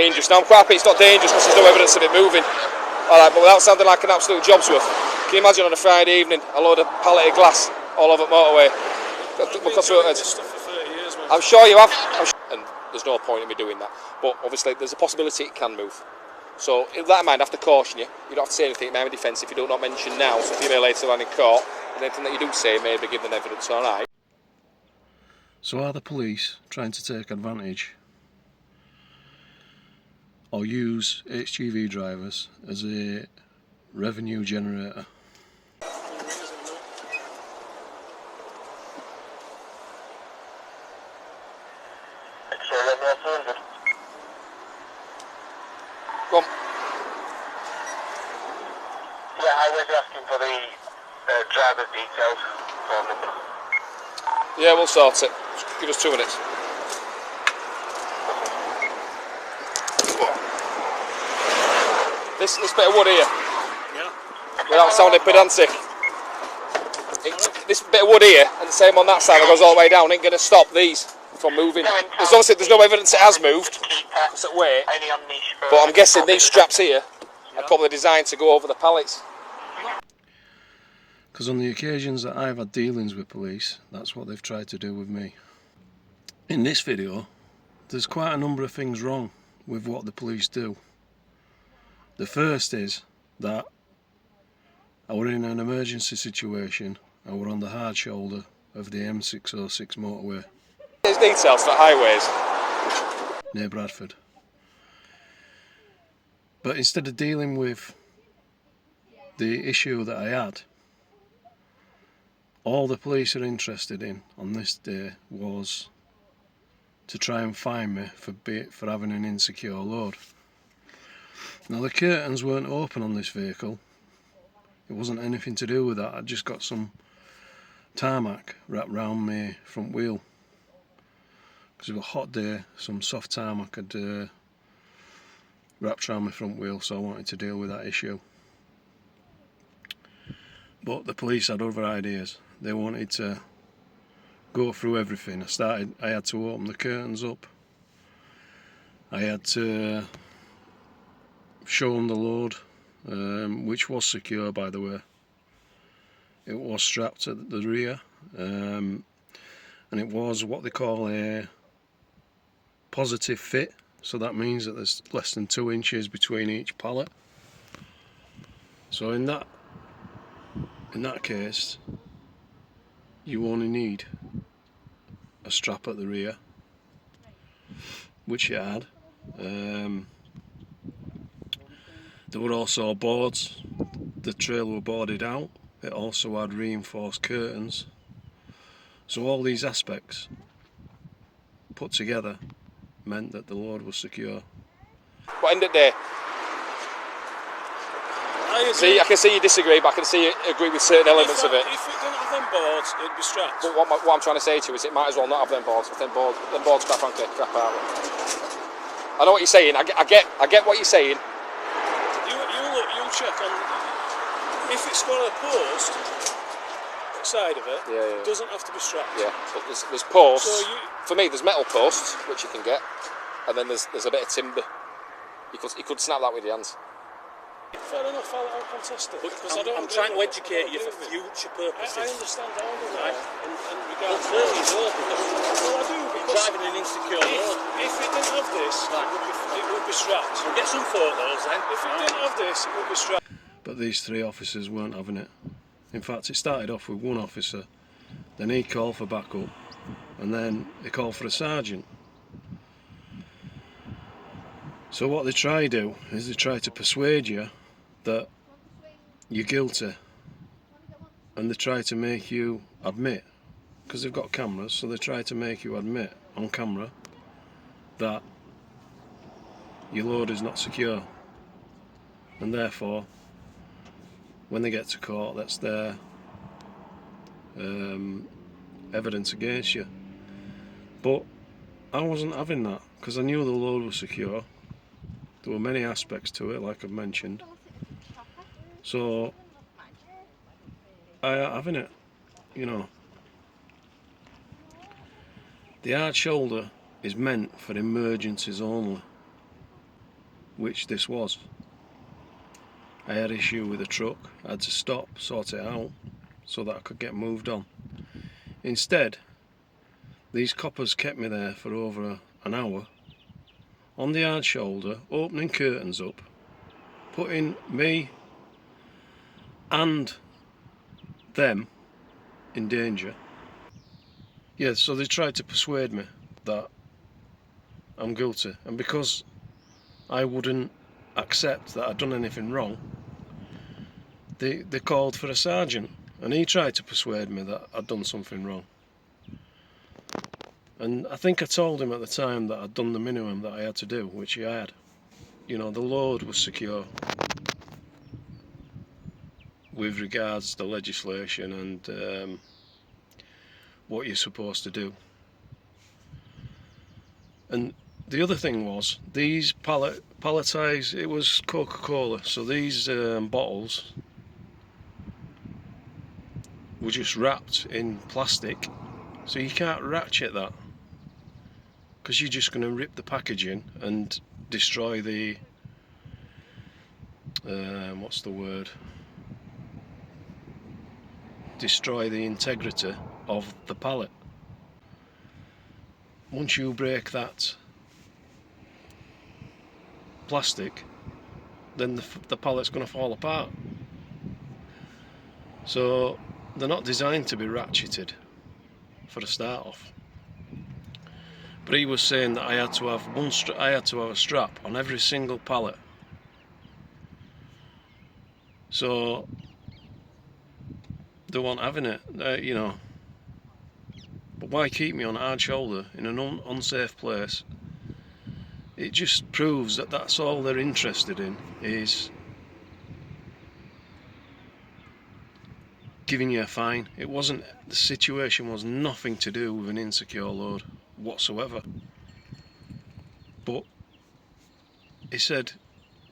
dangerous. Now I'm quite happy it's not dangerous because there's no evidence of it moving. Alright, but without sounding like an absolute jobsworth, can you imagine on a Friday evening a load of palleted glass all over the motorway? I'm sure you have. And there's no point in me doing that. But obviously there's a possibility it can move. So with that in mind, I have to caution you. You don't have to say anything in my defence if you do not mention now. So if you may later on in court, and anything that you do say may be given evidence, alright? So are the police trying to take advantage or use HGV drivers as a revenue generator? Go on. Yeah, I was asking for the driver's details. Yeah, we'll sort it. Just give us 2 minutes. This bit of wood here, Yeah. without sounding pedantic, this bit of wood here and the same on that side that goes all the way down ain't going to stop these from moving. There's no evidence it has moved, it's at weight, but I'm guessing these straps here are probably designed to go over the pallets. Because on the occasions that I've had dealings with police, that's what they've tried to do with me. In this video, there's quite a number of things wrong with what the police do. The first is that I were in an emergency situation. I were on the hard shoulder of the M606 motorway. There's details for highways. Near Bradford. But instead of dealing with the issue that I had, all the police are interested in on this day was to try and fine me for having an insecure load. Now the curtains weren't open on this vehicle. It wasn't anything to do with that. I'd just got some tarmac wrapped round my front wheel. Because it was a hot day, some soft tarmac had wrapped around my front wheel, so I wanted to deal with that issue. But the police had other ideas. They wanted to go through everything. I had to open the curtains up. I had to show them the load, which was secure, by the way. It was strapped at the rear, and it was what they call a positive fit, so that means that there's less than 2 inches between each pallet. So in that case, you only need a strap at the rear, which it had. There were also boards. The trailer were boarded out. It also had reinforced curtains. So all these aspects put together meant that the load was secure. But end of the day, I can see you disagree, but I can see you agree with certain elements of it. If it didn't have them boards, it'd be strapped. But what I'm trying to say to you is it might as well not have them boards. Them boards, quite frankly, crap out. I know what you're saying. I get what you're saying. You check on if it's got a post side of it. Yeah. It doesn't have to be strapped. Yeah, but there's posts. So for me, there's metal posts which you can get, and then there's a bit of timber. You could snap that with your hands. Fair enough, I'll contest it. I'm trying to educate you for future purposes. I understand all of that. Right. And Well, clearly you don't, because well, I do, because driving an insecure road. if it didn't have this, it would be strapped. Get some photos then. If it didn't have this, it would be strapped. But these 3 officers weren't having it. In fact, it started off with 1 officer, then he called for backup, and then he called for a sergeant. So what they try to do is they try to persuade you that you're guilty, and they try to make you admit, because they've got cameras, so they try to make you admit on camera that your load is not secure, and therefore when they get to court, that's their evidence against you. But I wasn't having that, because I knew the load was secure. There were many aspects to it, like I've mentioned. So I ain't having it, you know. The hard shoulder is meant for emergencies only. which this was. I had issue with the truck, I had to stop, sort it out, so that I could get moved on. Instead, these coppers kept me there for over an hour, on the hard shoulder, opening curtains up, putting me and them in danger. Yeah, so they tried to persuade me that I'm guilty, and because I wouldn't accept that I'd done anything wrong, they called for a sergeant, and he tried to persuade me that I'd done something wrong. And I think I told him at the time that I'd done the minimum that I had to do, which I had. You know, the load was secure with regards to legislation and what you're supposed to do. And the other thing was, these palletized, it was Coca-Cola, so these bottles were just wrapped in plastic, so you can't ratchet that, because you're just going to rip the packaging and destroy the what's the word? Destroy the integrity of the pallet. Once you break that plastic, then the pallet's going to fall apart. So they're not designed to be ratcheted for a start off. But he was saying that I had to have a strap on every single pallet. So they weren't having it, you know. But why keep me on a hard shoulder in an unsafe place? It just proves that that's all they're interested in, is giving you a fine. It wasn't, the situation was nothing to do with an insecure load whatsoever. But he said,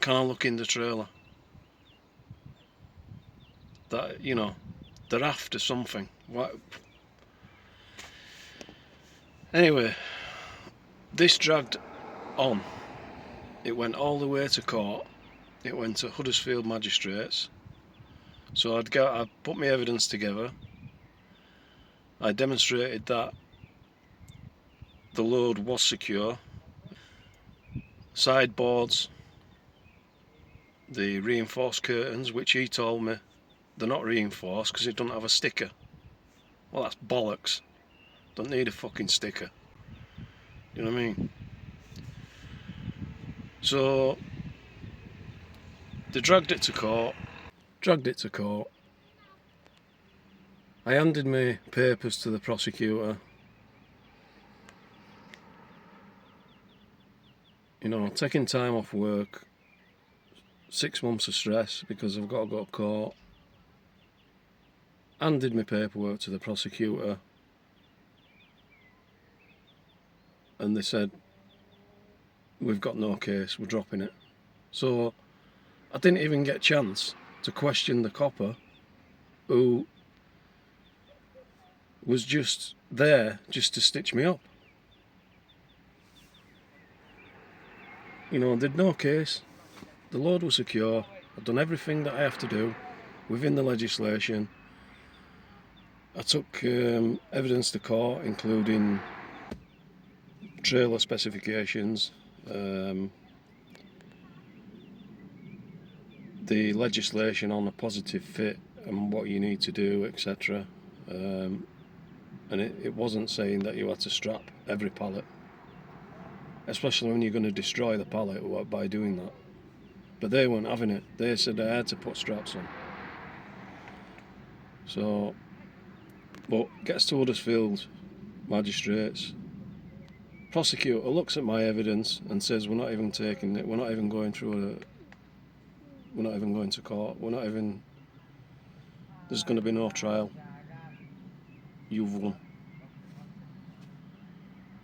can I look in the trailer? That, you know, they're after something. What? Anyway, this dragged on. It went all the way to court. It went to Huddersfield Magistrates. So I put my evidence together. I demonstrated that the load was secure. Sideboards, the reinforced curtains, which he told me they're not reinforced because it doesn't have a sticker. Well, that's bollocks. Don't need a fucking sticker. You know what I mean? So they dragged it to court. I handed my papers to the prosecutor. You know, taking time off work, 6 months of stress because I've got to go to court. Handed my paperwork to the prosecutor, and they said, we've got no case, we're dropping it. So I didn't even get a chance to question the copper who was just there just to stitch me up. You know, there'd no case. The load was secure. I've done everything that I have to do within the legislation. I took evidence to court, including trailer specifications, the legislation on a positive fit and what you need to do, etc. And it wasn't saying that you had to strap every pallet, especially when you're going to destroy the pallet by doing that. But they weren't having it. They said I had to put straps on. So, but gets to Huddersfield Magistrates. Prosecutor looks at my evidence and says, we're not even taking it. We're not even going to court. There's going to be no trial. You've won.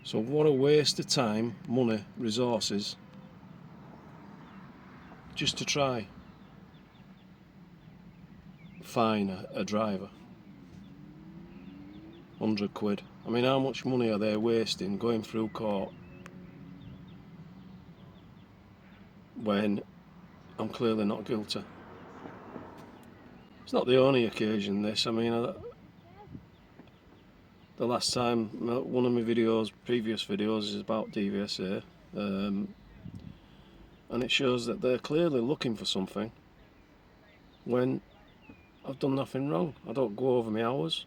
So what a waste of time, money, resources, just to try fine a driver. 100 quid. I mean, how much money are they wasting going through court when I'm clearly not guilty. It's not the only occasion this. I mean, the last time, one of my previous videos is about DVSA, and it shows that they're clearly looking for something when I've done nothing wrong. I don't go over my hours.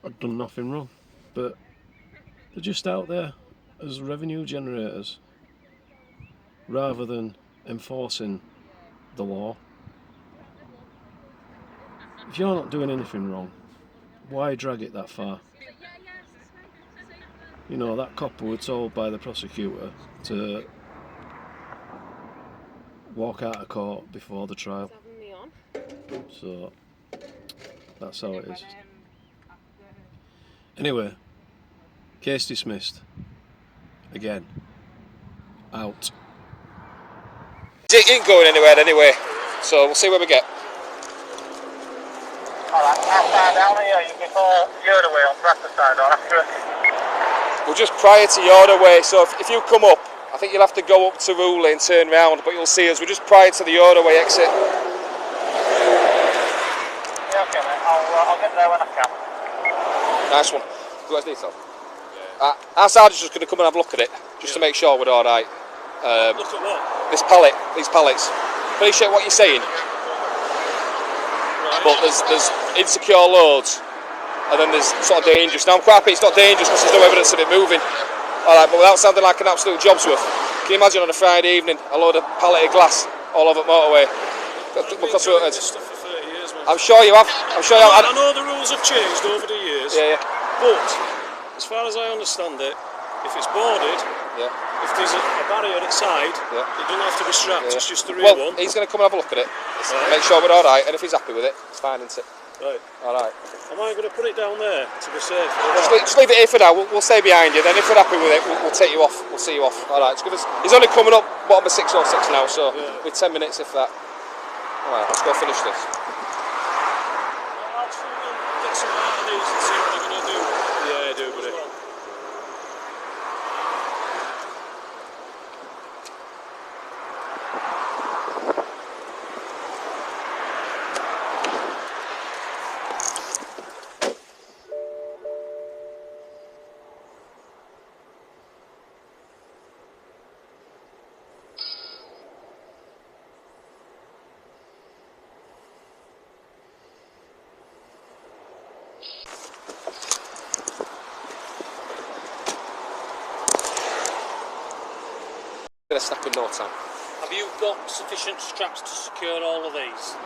I've done nothing wrong, but they're just out there as revenue generators rather than enforcing the law. If you're not doing anything wrong, why drag it that far? You know, that couple were told by the prosecutor to walk out of court before the trial. So that's how it is. Anyway, case dismissed. Again. Out. It ain't going anywhere anyway, so we'll see where we get. Alright, how far down are you before you're away on Bradford side or after it? We're just prior to your way, so if you come up, I think you'll have to go up to Ruley and turn round, but you'll see us. We're just prior to the Ordway exit. Yeah, okay mate, I'll get there when I can. Nice one. You guys need some? Yeah. Our sergeant's just going to come and have a look at it, just to make sure we're alright. Look at what? These pallets. Appreciate what you're saying, but there's insecure loads, and then there's sort of dangerous. Now I'm quite happy it's not dangerous because there's no evidence of it moving. Alright, but without sounding like an absolute job's worth, can you imagine on a Friday evening a load of palleted glass all over the motorway? I'm sure you have. I know the rules have changed over the years. Yeah. But as far as I understand it, if it's boarded, if there's a barrier at the side, it doesn't have to be strapped. It's just the rear one. He's going to come and have a look at it, make sure we're all right, and if he's happy with it, it's fine, isn't it? Right. All right. Am I going to put it down there to be safe? Just leave it here for now. We'll stay behind you. Then if we're happy with it, we'll take you off. We'll see you off. All right. He's only coming up bottom of 606 now, so with 10 minutes if that. All right. Let's go finish this. I'll get some out of these and see what they're going to do. Yeah, do, buddy. Gonna snap in no time. Have you got sufficient straps to secure all of these?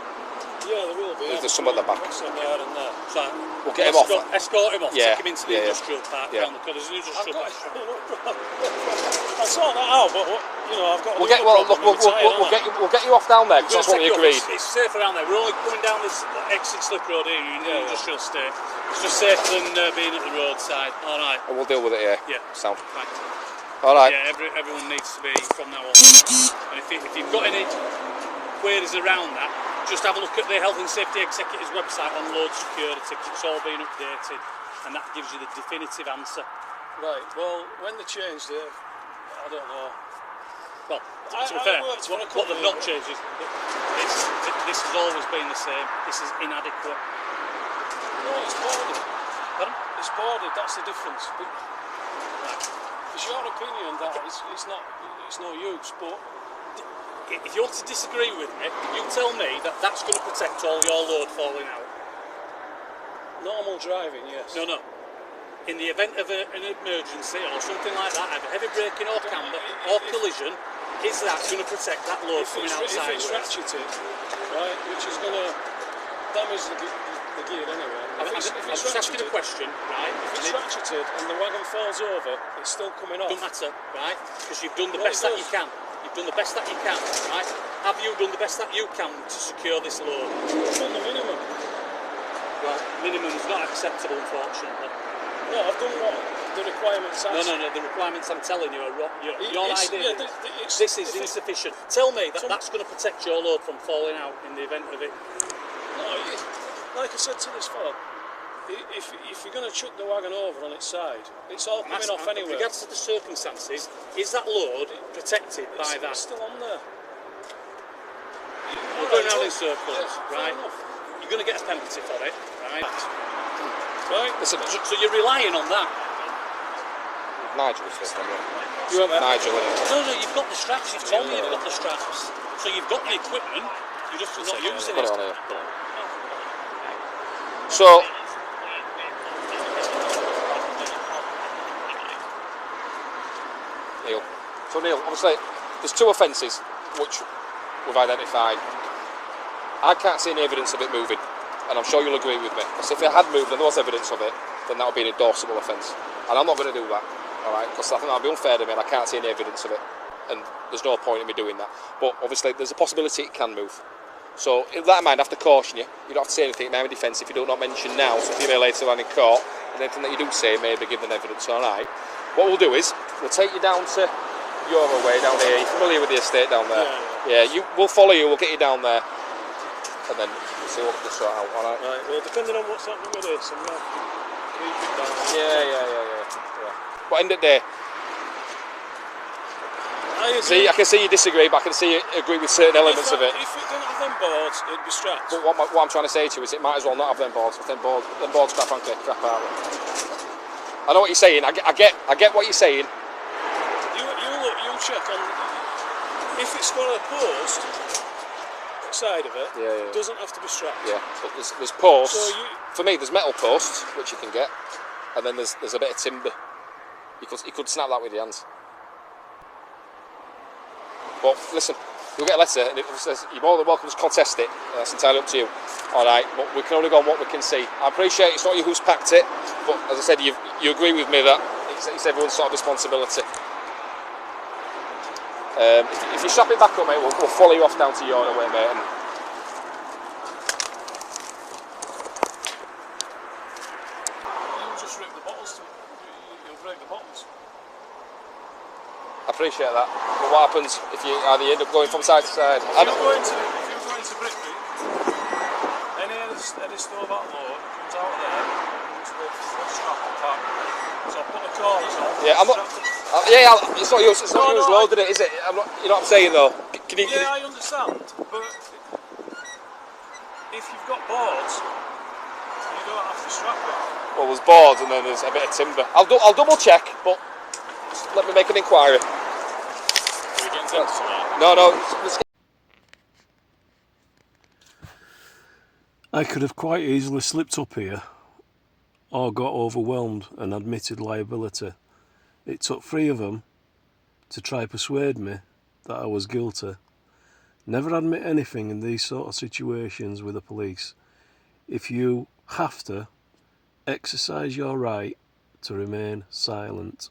Yeah, there will be. There's some at the back. Some there and there. So We'll get him off. Escort him off. Yeah. Take him into the industrial park. Yeah. Down the corner. There's an industrial park. I'll sort that out, but I've got. We'll get you off down there because that's what we agreed. It's safe around there. We're only coming down this exit slip road here in the industrial estate. It's just safer than being at the roadside. All right. And we'll deal with it here. Yeah. Sound. Right. All right. Yeah. Everyone needs to be from now on. And if you've got any queries around that, just have a look at the Health and Safety Executive's website on load security. It's all been updated, and that gives you the definitive answer. Right. Well, when they changed it, I don't know. Well, to be fair, what they've not changed is this has always been the same. This is inadequate. No, it's boarded. Pardon? It's boarded. That's the difference. It's your opinion that it's no use, but if you want to disagree with me, you tell me that that's going to protect all your load falling out. Normal driving, yes. No. In the event of an emergency or something like that, either heavy braking or camber or collision, is that going to protect that load coming outside? If it's ratcheted, right, which is going to damage the gear anyway. I'm just asking a question, right? If it's ratcheted and the wagon falls over, it's still coming off. Doesn't matter, right? Because you've done the best that you can. You've done the best that you can, right? Have you done the best that you can to secure this load? On the minimum. Right, minimum is not acceptable, unfortunately. No, I've done what the requirements are. No, the requirements I'm telling you are wrong. Your idea. Yeah, this is insufficient. Tell me that that's going to protect your load from falling out in the event of it. No, like I said to this fella, if you're going to chuck the wagon over on its side, it's all coming off anyway. In regards to the circumstances, is that load protected by that? It's still on there. We're going around in circles, right? You're going to get a penalty for it, right? Right. Listen, So you're relying on that. Nigel's this one, yeah. Nigel, innit? No, you've got the straps. You've told me you've got the straps. So you've got the equipment. You're just not using Put it. it on here. So, Neil, obviously, there's two offences which we've identified. I can't see any evidence of it moving, and I'm sure you'll agree with me. Because if it had moved and there was evidence of it, then that would be an endorsable offence. And I'm not going to do that, alright? Because I think that would be unfair to me, and I can't see any evidence of it. And there's no point in me doing that. But obviously, there's a possibility it can move. So, with that in mind, I have to caution you. You don't have to say anything in my defence if you do not mention now, so if you may later on in court, and anything that you do say may be given evidence, alright? What we'll do is, we'll take you down to your way down here. You're familiar with the estate down there? Yeah, we'll follow you, we'll get you down there, and then we'll see what we can sort out, alright? Right, well, depending on what's happening with this, I'm going to keep it down. Yeah. But end of the day, I can see you disagree, but I can see you agree with certain elements of it. If it didn't have them boards, it'd be strapped. But what I'm trying to say to you is it might as well not have them boards, because them boards crap, frankly, crap out. I know what you're saying, I get what you're saying. You'll check on, if it's got a post side of it, it doesn't have to be strapped. Yeah, but there's posts, for me there's metal posts, which you can get, and then there's a bit of timber. You could snap that with your hands. But listen, you'll get a letter and it says you're more than welcome to contest it. That's entirely up to you. Alright, but we can only go on what we can see. I appreciate it's not you who's packed it, but as I said, you agree with me that it's everyone's sort of responsibility. If you strap it back up, mate, we'll follow you off down to your way, mate. And You'll just rip the bottles, you'll break the bottles. I appreciate that. But what happens if you end up going from side to side? If you're going to Brickby, any store that load comes out of there, comes with a strap on back. So I'll put the corners on. Yeah, it's not yours loaded, is it? You know what I'm saying though? I understand, but if you've got boards, you don't have to strap it. Well, there's boards and then there's a bit of timber. I'll double check, but let me make an inquiry. No. I could have quite easily slipped up here or got overwhelmed and admitted liability. It took 3 of them to try persuade me that I was guilty. Never admit anything in these sort of situations with the police. If you have to, exercise your right to remain silent.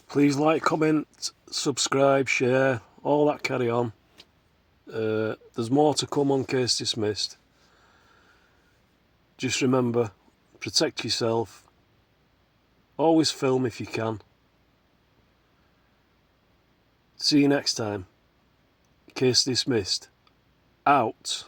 Please like, comment, subscribe, share, all that carry on. There's more to come on Case Dismissed. Just remember, protect yourself. Always film if you can. See you next time. Case Dismissed. Out.